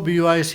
BYC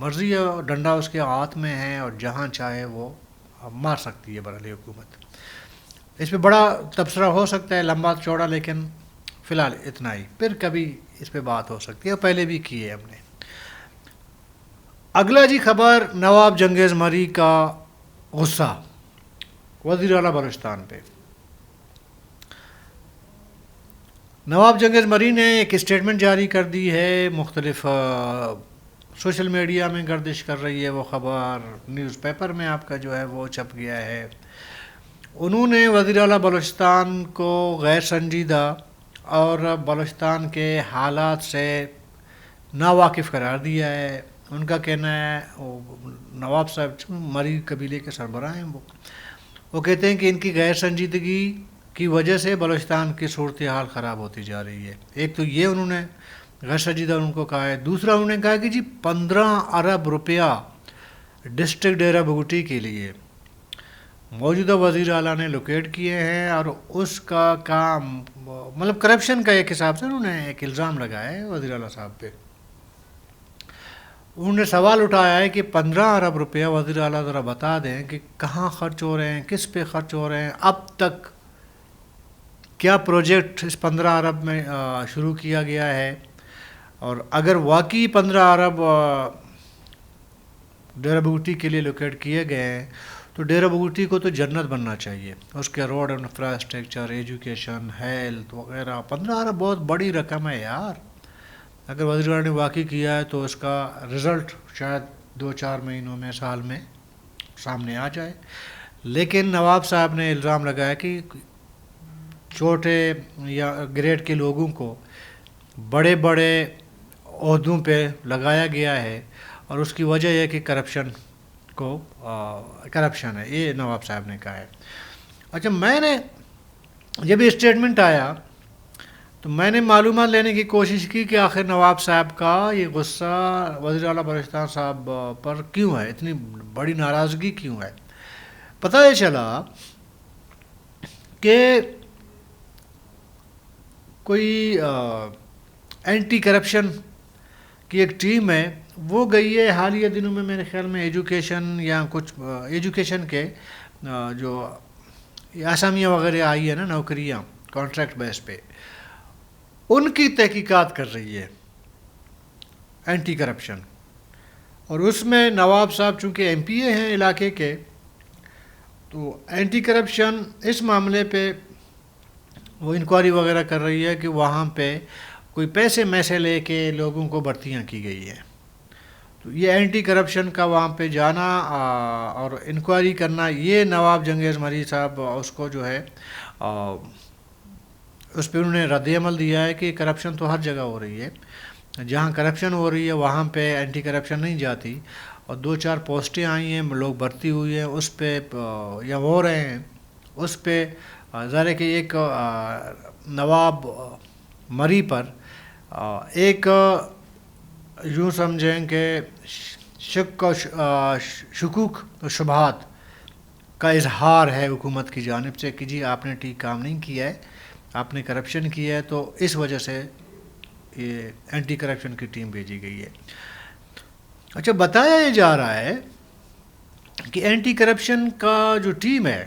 مرضی ہے، ڈنڈا اس کے ہاتھ میں ہے اور جہاں چاہے وہ مار سکتی ہے برحالی حکومت. اس پہ بڑا تبصرہ ہو سکتا ہے لمبا چوڑا، لیکن فی الحال اتنا ہی. پھر کبھی اس پہ بات ہو سکتی ہے، پہلے بھی کی ہے ہم نے. اگلا جی خبر نواب جنگیز مری کا غصہ وزیر اعلیٰ بلوچستان پہ. نواب جنگیز مری نے ایک اسٹیٹمنٹ جاری کر دی ہے، مختلف سوشل میڈیا میں گردش کر رہی ہے وہ خبر، نیوز پیپر میں آپ کا جو ہے وہ چھپ گیا ہے. انہوں نے وزیر اعلیٰ بلوچستان کو غیر سنجیدہ اور بلوچستان کے حالات سے ناواقف قرار دیا ہے. ان کا کہنا ہے، نواب صاحب مری قبیلے کے سربراہ ہیں، وہ کہتے ہیں کہ ان کی غیر سنجیدگی کی وجہ سے بلوچستان کی صورتحال خراب ہوتی جا رہی ہے. ایک تو یہ انہوں نے غیر سنجیدہ ان کو کہا ہے. دوسرا انہوں نے کہا کہ جی 15 ارب روپیہ ڈسٹرکٹ ڈیرہ بگٹی کے لیے موجودہ وزیر اعلیٰ نے لوکیٹ کیے ہیں، اور اس کا کام مطلب کرپشن کا ایک حساب سے انہوں نے ایک الزام لگایا ہے وزیر اعلیٰ صاحب پہ. انہوں نے سوال اٹھایا ہے کہ 15 ارب روپیہ وزیر اعلیٰ ذرا بتا دیں کہ کہاں خرچ ہو رہے ہیں، کس پہ خرچ ہو رہے ہیں، اب تک کیا پروجیکٹ اس 15 ارب میں شروع کیا گیا ہے. اور اگر واقعی 15 ارب ڈیرہ بگٹی کے لیے لوکیٹ کیے گئے ہیں تو ڈیرہ بگٹی کو تو جنت بننا چاہیے. اس کے روڈ انفراسٹرکچر، ایجوکیشن، ہیلتھ وغیرہ. 15 ارب بہت بڑی رقم ہے یار. اگر وزیر اعلیٰ نے واقعی کیا ہے تو اس کا رزلٹ شاید 2-4 مہینوں میں، سال میں سامنے آ جائے. لیکن نواب صاحب نے الزام لگایا کہ چھوٹے یا گریڈ کے لوگوں کو بڑے بڑے عہدوں پہ لگایا گیا ہے، اور اس کی وجہ یہ کہ کرپشن ہے. یہ نواب صاحب نے کہا ہے. اچھا، میں نے جب یہ اسٹیٹمنٹ آیا تو میں نے معلومات لینے کی کوشش کی کہ آخر نواب صاحب کا یہ غصہ وزیر اعلیٰ بلوچستان صاحب پر کیوں ہے، اتنی بڑی ناراضگی کیوں ہے. پتہ یہ چلا کہ کوئی اینٹی کرپشن کی ایک ٹیم ہے، وہ گئی ہے حالیہ دنوں میں میرے خیال میں ایجوکیشن یا کچھ ایجوکیشن کے جو آسامیاں وغیرہ آئی ہے نا، نوکریاں کانٹریکٹ بیس پہ، ان کی تحقیقات کر رہی ہے اینٹی کرپشن. اور اس میں نواب صاحب چونکہ ایم پی اے ہیں علاقے کے، تو اینٹی کرپشن اس معاملے پہ وہ انکوائری وغیرہ کر رہی ہے کہ وہاں پہ کوئی پیسے لے کے لوگوں کو بھرتیاں کی گئی ہیں. تو یہ اینٹی کرپشن کا وہاں پہ جانا اور انکوائری کرنا، یہ نواب جنگیز مری صاحب اس کو جو ہے اس پہ انہوں نے رد عمل دیا ہے کہ کرپشن تو ہر جگہ ہو رہی ہے، جہاں کرپشن ہو رہی ہے وہاں پہ اینٹی کرپشن نہیں جاتی. اور 2-4 پوسٹیں آئی ہیں، لوگ بھرتی ہوئی ہیں، اس پہ یا ہو رہے ہیں، اس پہ ظاہر ہے کہ ایک نواب مری پر ایک یوں سمجھیں کہ شک و شکوک و شبہات کا اظہار ہے حکومت کی جانب سے کہ جی آپ نے ٹھیک کام نہیں کیا ہے، آپ نے کرپشن کیا ہے، تو اس وجہ سے یہ اینٹی کرپشن کی ٹیم بھیجی گئی ہے. اچھا، بتایا یہ جا رہا ہے کہ اینٹی کرپشن کا جو ٹیم ہے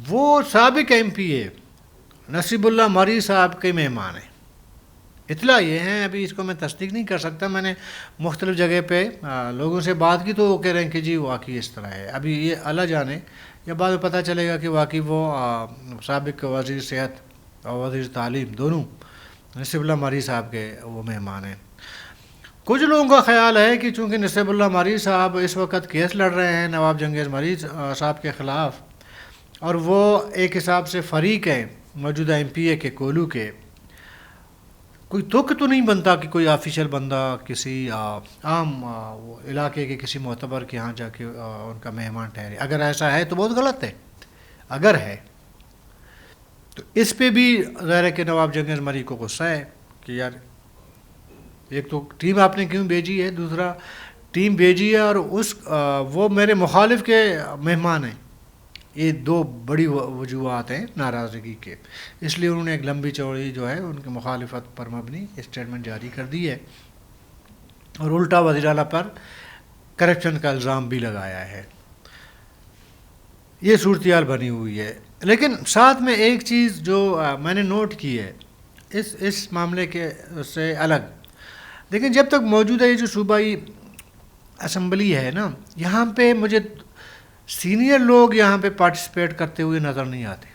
وہ سابق ایم پی اے نصیب اللہ مری صاحب کے مہمان ہیں. اطلاع یہ ہیں، ابھی اس کو میں تصدیق نہیں کر سکتا، میں نے مختلف جگہ پہ لوگوں سے بات کی تو وہ کہہ رہے ہیں کہ جی واقعی اس طرح ہے. ابھی یہ اللہ جانے، یا بعد میں پتہ چلے گا کہ واقعی وہ سابق وزیر صحت اور وزیر تعلیم دونوں نصیب اللہ مری صاحب کے وہ مہمان ہیں. کچھ لوگوں کا خیال ہے کہ چونکہ نصیب اللہ مری صاحب اس وقت کیس لڑ رہے ہیں نواب جنگیز مری صاحب کے خلاف، اور وہ ایک حساب سے فریق ہیں موجودہ ایم پی اے کے کولو کے، کوئی تک تو نہیں بنتا کہ کوئی آفیشیل بندہ کسی عام علاقے کے کسی معتبر کے ہاں جا کے ان کا مہمان ٹھہرے. اگر ایسا ہے تو بہت غلط ہے. اگر ہے تو اس پہ بھی ظاہر ہے کہ نواب جنگیز مری کو غصہ ہے کہ یار ایک تو ٹیم آپ نے کیوں بھیجی ہے، دوسرا ٹیم بھیجی ہے اور وہ میرے مخالف کے مہمان ہیں. یہ دو بڑی وجوہات ہیں ناراضگی کے. اس لیے انہوں نے ایک لمبی چوڑی جو ہے ان کی مخالفت پر مبنی اسٹیٹمنٹ جاری کر دی ہے، اور الٹا وزیر اعلیٰ پر کرپشن کا الزام بھی لگایا ہے. یہ صورتحال بنی ہوئی ہے. لیکن ساتھ میں ایک چیز جو میں نے نوٹ کی ہے اس معاملے کے سے الگ، لیکن جب تک موجودہ یہ جو صوبائی اسمبلی ہے نا، یہاں پہ مجھے سینئر لوگ یہاں پہ پارٹیسپیٹ کرتے ہوئے نظر نہیں آتے.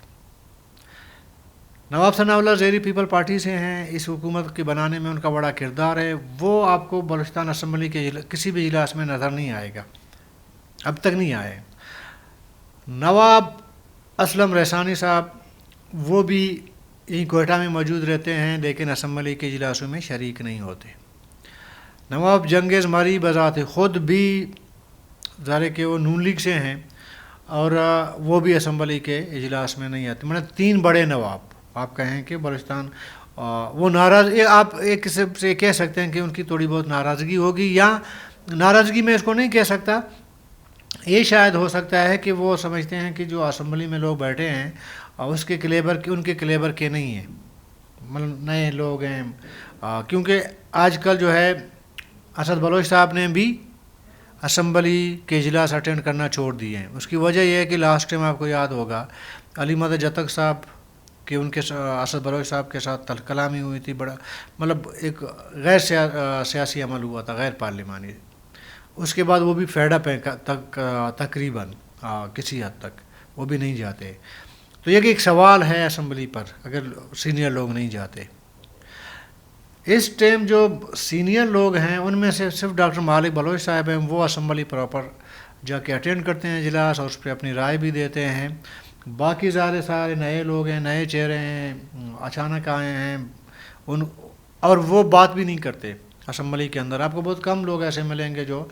نواب ثناء اللہ زیری پیپل پارٹی سے ہیں، اس حکومت کے بنانے میں ان کا بڑا کردار ہے. وہ آپ کو بلوچستان اسمبلی کے کسی بھی اجلاس میں نظر نہیں آئے گا، اب تک نہیں آئے. نواب اسلم رحسانی صاحب وہ بھی یہیں کوئٹہ میں موجود رہتے ہیں، لیکن اسمبلی کے اجلاسوں میں شریک نہیں ہوتے. نواب جنگیز مری بذات خود بھی ظاہر کہ وہ نون لیگ سے ہیں اور وہ بھی اسمبلی کے اجلاس میں نہیں آتے. مطلب 3 بڑے نواب آپ کہیں کہ بلوچستان وہ ناراض، آپ ایک قسم سے کہہ سکتے ہیں کہ ان کی تھوڑی بہت ناراضگی ہوگی، یا ناراضگی میں اس کو نہیں کہہ سکتا. یہ شاید ہو سکتا ہے کہ وہ سمجھتے ہیں کہ جو اسمبلی میں لوگ بیٹھے ہیں اس کے کلیبر کے، ان کے کلیبر کے نہیں ہیں، مطلب نئے لوگ ہیں. کیونکہ آج کل جو ہے اسد بلوچ صاحب نے بھی اسمبلی کے اجلاس اٹینڈ کرنا چھوڑ دیے ہیں. اس کی وجہ یہ ہے کہ لاسٹ ٹائم آپ کو یاد ہوگا علی مدد جتک صاحب کہ ان کے اسد بلوچ صاحب کے ساتھ کلامی ہوئی تھی، بڑا مطلب ایک غیر سیاسی عمل ہوا تھا، غیر پارلیمانی. اس کے بعد وہ بھی فیڈ اپ ہیں تقریباً کسی حد تک، وہ بھی نہیں جاتے. تو یہ کہ ایک سوال ہے اسمبلی پر اگر سینئر لوگ نہیں جاتے. اس ٹائم جو سینئر لوگ ہیں ان میں سے صرف ڈاکٹر مالک بلوچ صاحب ہیں، وہ اسمبلی پراپر جا کے اٹینڈ کرتے ہیں اجلاس اور اس پہ اپنی رائے بھی دیتے ہیں. باقی سارے نئے لوگ ہیں، نئے چہرے ہیں، اچانک آئے ہیں اور وہ بات بھی نہیں کرتے اسمبلی کے اندر. آپ کو بہت کم لوگ ایسے ملیں گے جو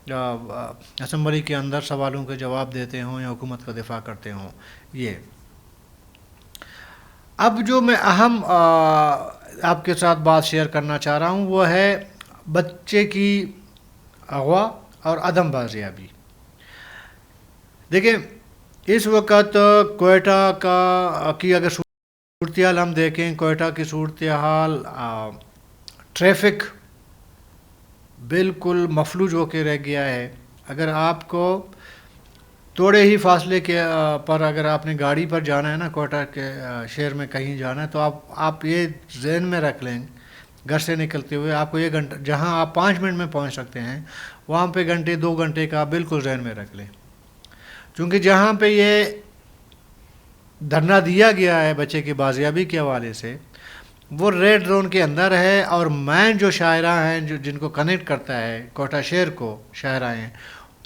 اسمبلی کے اندر سوالوں کے جواب دیتے ہوں یا حکومت کا دفاع کرتے ہوں. یہ اب جو میں اہم آپ کے ساتھ بات شیئر کرنا چاہ رہا ہوں وہ ہے بچے کی اغوا اور عدم بازیابی. دیکھیں اس وقت کوئٹہ کی اگر صورتحال ہم دیکھیں، کوئٹہ کی صورتحال ٹریفک بالکل مفلوج ہو کے رہ گیا ہے. اگر آپ کو تھوڑے ہی فاصلے کے پر اگر آپ نے گاڑی پر جانا ہے نا، کوئٹہ کے شہر میں کہیں جانا ہے، تو آپ یہ ذہن میں رکھ لیں گھر سے نکلتے ہوئے آپ کو 1 گھنٹہ، جہاں آپ 5 منٹ میں پہنچ سکتے ہیں وہاں پہ 2 گھنٹے کا بالکل ذہن میں رکھ لیں. چونکہ جہاں پہ یہ دھرنا دیا گیا ہے بچے کی بازیابی کے حوالے سے، وہ ریڈ زون کے اندر ہے، اور مین جو شاہراہ ہیں جن کو کنیکٹ کرتا ہے کوئٹہ شہر کو، شاہراہ ہیں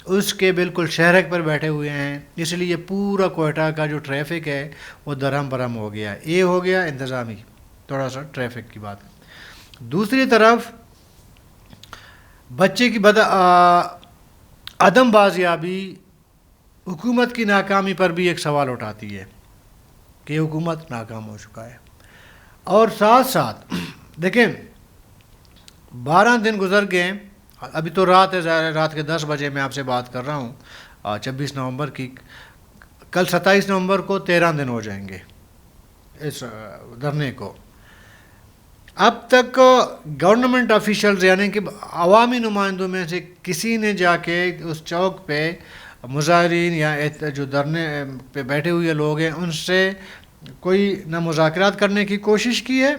اس کے بالکل شہرک پر بیٹھے ہوئے ہیں. اس لیے پورا کوئٹہ کا جو ٹریفک ہے وہ درہم برہم ہو گیا. یہ ہو گیا انتظامی تھوڑا سا ٹریفک کی بات. دوسری طرف بچے کی عدم بازیابی حکومت کی ناکامی پر بھی ایک سوال اٹھاتی ہے کہ حکومت ناکام ہو چکا ہے. اور ساتھ ساتھ دیکھیں 12 دن گزر گئے، ابھی تو رات ہے، رات کے 10 بجے میں آپ سے بات کر رہا ہوں 26 نومبر کی. کل 27 نومبر کو 13 دن ہو جائیں گے اس دھرنے کو. اب تک گورنمنٹ آفیشلز یعنی کہ عوامی نمائندوں میں سے کسی نے جا کے اس چوک پہ مظاہرین یا جو دھرنے پہ بیٹھے ہوئے لوگ ہیں ان سے کوئی نہ مذاکرات کرنے کی کوشش کی ہے،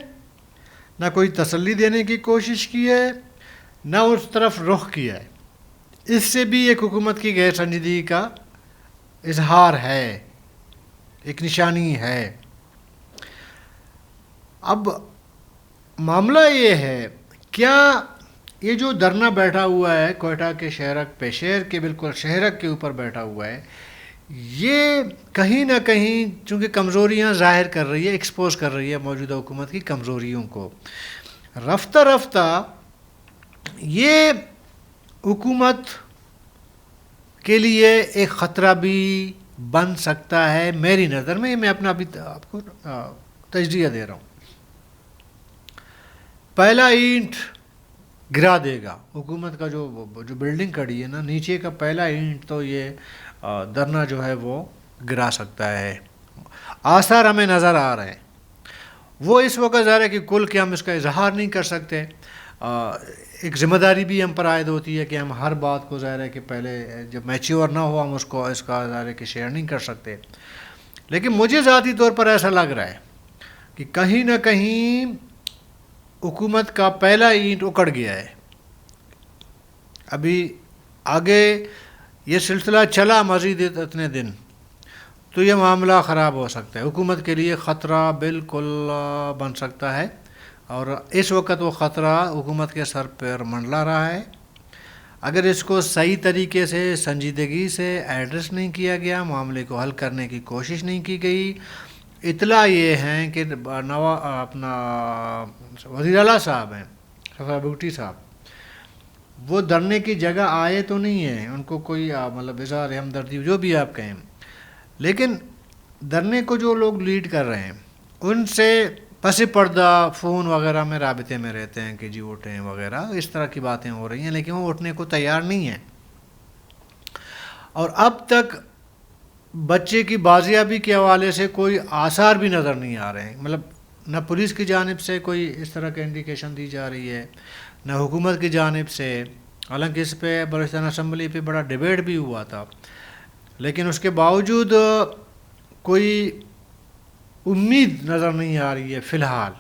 نہ کوئی تسلی دینے کی کوشش کی ہے، نہ اس طرف رخ کیا ہے. اس سے بھی ایک حکومت کی غیر سنجیدگی کا اظہار ہے، ایک نشانی ہے. اب معاملہ یہ ہے، کیا یہ جو دھرنا بیٹھا ہوا ہے کوئٹہ کے شہرک پہ، شہر کے بالکل شہرک کے اوپر بیٹھا ہوا ہے، یہ کہیں نہ کہیں چونکہ کمزوریاں ظاہر کر رہی ہے، ایکسپوز کر رہی ہے موجودہ حکومت کی کمزوریوں کو. رفتہ رفتہ یہ حکومت کے لیے ایک خطرہ بھی بن سکتا ہے میری نظر میں. میں اپنا ابھی آپ کو تجزیہ دے رہا ہوں. پہلا اینٹ گرا دے گا حکومت کا، جو بلڈنگ کھڑی ہے نا، نیچے کا پہلا اینٹ تو یہ دھرنا جو ہے وہ گرا سکتا ہے. آثار ہمیں نظر آ رہے ہیں. وہ اس وقت ظاہر ہے کہ کل کے ہم اس کا اظہار نہیں کر سکتے. ایک ذمہ داری بھی ہم پر عائد ہوتی ہے کہ ہم ہر بات کو ظاہر ہے کہ پہلے جب میچیور نہ ہو ہم اس کا ظاہر ہے کہ شیئر نہیں کر سکتے. لیکن مجھے ذاتی طور پر ایسا لگ رہا ہے کہ کہیں نہ کہیں حکومت کا پہلا اینٹ اکڑ گیا ہے. ابھی آگے یہ سلسلہ چلا مزید اتنے دن تو یہ معاملہ خراب ہو سکتا ہے. حکومت کے لیے خطرہ بالکل بن سکتا ہے اور اس وقت وہ خطرہ حکومت کے سر پر منڈلا رہا ہے. اگر اس کو صحیح طریقے سے سنجیدگی سے ایڈریس نہیں کیا گیا، معاملے کو حل کرنے کی کوشش نہیں کی گئی. اطلاع یہ ہیں کہ اپنا وزیر اعلیٰ صاحب ہیں صفا بگٹی صاحب، وہ دھرنے کی جگہ آئے تو نہیں ہیں، ان کو کوئی مطلب اظہار ہمدردی جو بھی آپ کہیں، لیکن دھرنے کو جو لوگ لیڈ کر رہے ہیں ان سے پس پردہ فون وغیرہ میں رابطے میں رہتے ہیں کہ جی اٹھیں وغیرہ، اس طرح کی باتیں ہو رہی ہیں، لیکن وہ اٹھنے کو تیار نہیں ہیں. اور اب تک بچے کی بازیابی کے حوالے سے کوئی آثار بھی نظر نہیں آ رہے ہیں. مطلب نہ پولیس کی جانب سے کوئی اس طرح کا انڈیکیشن دی جا رہی ہے، نہ حکومت کی جانب سے. حالانکہ اس پہ بلوچستان اسمبلی پہ بڑا ڈیبیٹ بھی ہوا تھا، لیکن اس کے باوجود کوئی امید نظر نہیں آ رہی ہے فی الحال.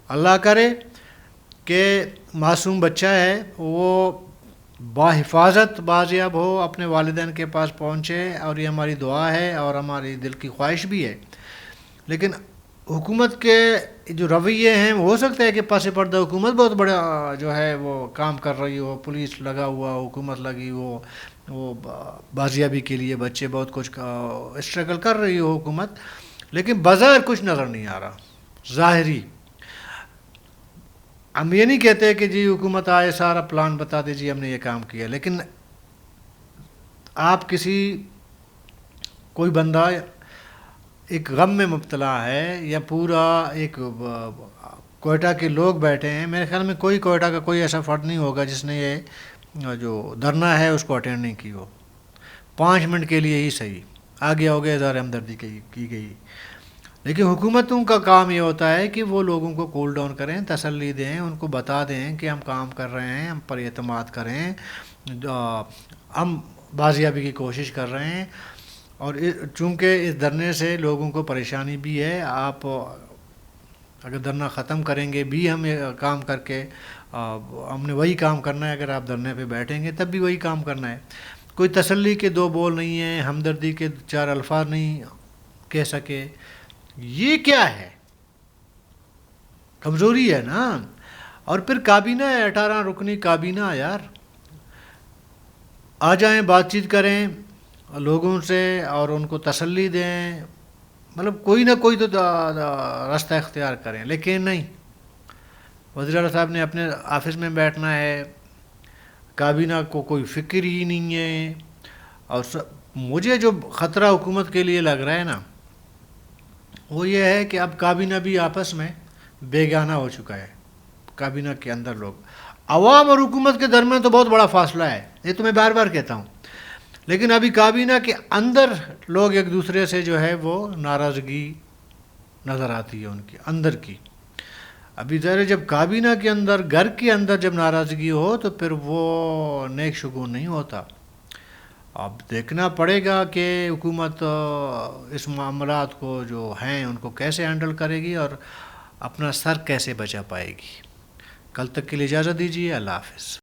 اللہ کرے کہ معصوم بچہ ہے وہ باحفاظت بازیاب ہو، اپنے والدین کے پاس پہنچے، اور یہ ہماری دعا ہے اور ہماری دل کی خواہش بھی ہے. لیکن حکومت کے جو رویے ہیں ہو سکتا ہے کہ پس پردہ حکومت بہت بڑا جو ہے وہ کام کر رہی ہو، پولیس لگا ہوا، حکومت لگی ہو، وہ بازیابی کے لیے بچے بہت کچھ اسٹرگل کر رہی ہو حکومت، لیکن بظاہر کچھ نظر نہیں آ رہا ظاہری. ہم یہ نہیں کہتے کہ جی حکومت آئے سارا پلان بتا دیجیے ہم نے یہ کام کیا، لیکن آپ کوئی بندہ ایک غم میں مبتلا ہے یا پورا ایک کوئٹہ کے لوگ بیٹھے ہیں، میرے خیال میں کوئٹہ کا کوئی ایسا فرد نہیں ہوگا جس نے یہ جو دھرنا ہے اس کو اٹینڈ نہیں کی ہو. 5 منٹ کے لیے ہی صحیح آگے ہو گئے، اظہار ہمدردی کی گئی. لیکن حکومتوں کا کام یہ ہوتا ہے کہ وہ لوگوں کو کول ڈاؤن کریں، تسلی دیں، ان کو بتا دیں کہ ہم کام کر رہے ہیں، ہم پر اعتماد کریں، ہم بازیابی کی کوشش کر رہے ہیں. اور چونکہ اس دھرنے سے لوگوں کو پریشانی بھی ہے، آپ اگر دھرنا ختم کریں گے بھی ہم کام کر کے ہم نے وہی کام کرنا ہے، اگر آپ دھرنے پہ بیٹھیں گے تب بھی وہی کام کرنا ہے. کوئی تسلی کے 2 بول نہیں ہیں، ہمدردی کے 4 الفاظ نہیں کہہ سکے. یہ کیا ہے؟ کمزوری ہے نا. اور پھر کابینہ ہے، 18 رکنی کابینہ، یار آ جائیں، بات چیت کریں لوگوں سے اور ان کو تسلی دیں، مطلب کوئی نہ کوئی تو راستہ اختیار کریں. لیکن نہیں، وزیر اعلیٰ صاحب نے اپنے آفس میں بیٹھنا ہے، کابینہ کو کوئی فکر ہی نہیں ہے. اور مجھے جو خطرہ حکومت کے لیے لگ رہا ہے نا وہ یہ ہے کہ اب کابینہ بھی آپس میں بیگانہ ہو چکا ہے. کابینہ کے اندر لوگ، عوام اور حکومت کے درمیان تو بہت بڑا فاصلہ ہے، یہ تو میں بار بار کہتا ہوں، لیکن ابھی کابینہ کے اندر لوگ ایک دوسرے سے جو ہے وہ ناراضگی نظر آتی ہے ان کی اندر کی. ابھی ظاہر جب کابینہ کے اندر، گھر کے اندر جب ناراضگی ہو تو پھر وہ نیک شگون نہیں ہوتا. اب دیکھنا پڑے گا کہ حکومت اس معاملات کو جو ہیں ان کو کیسے ہینڈل کرے گی اور اپنا سر کیسے بچا پائے گی. کل تک کے لیے اجازت دیجیے. اللہ حافظ.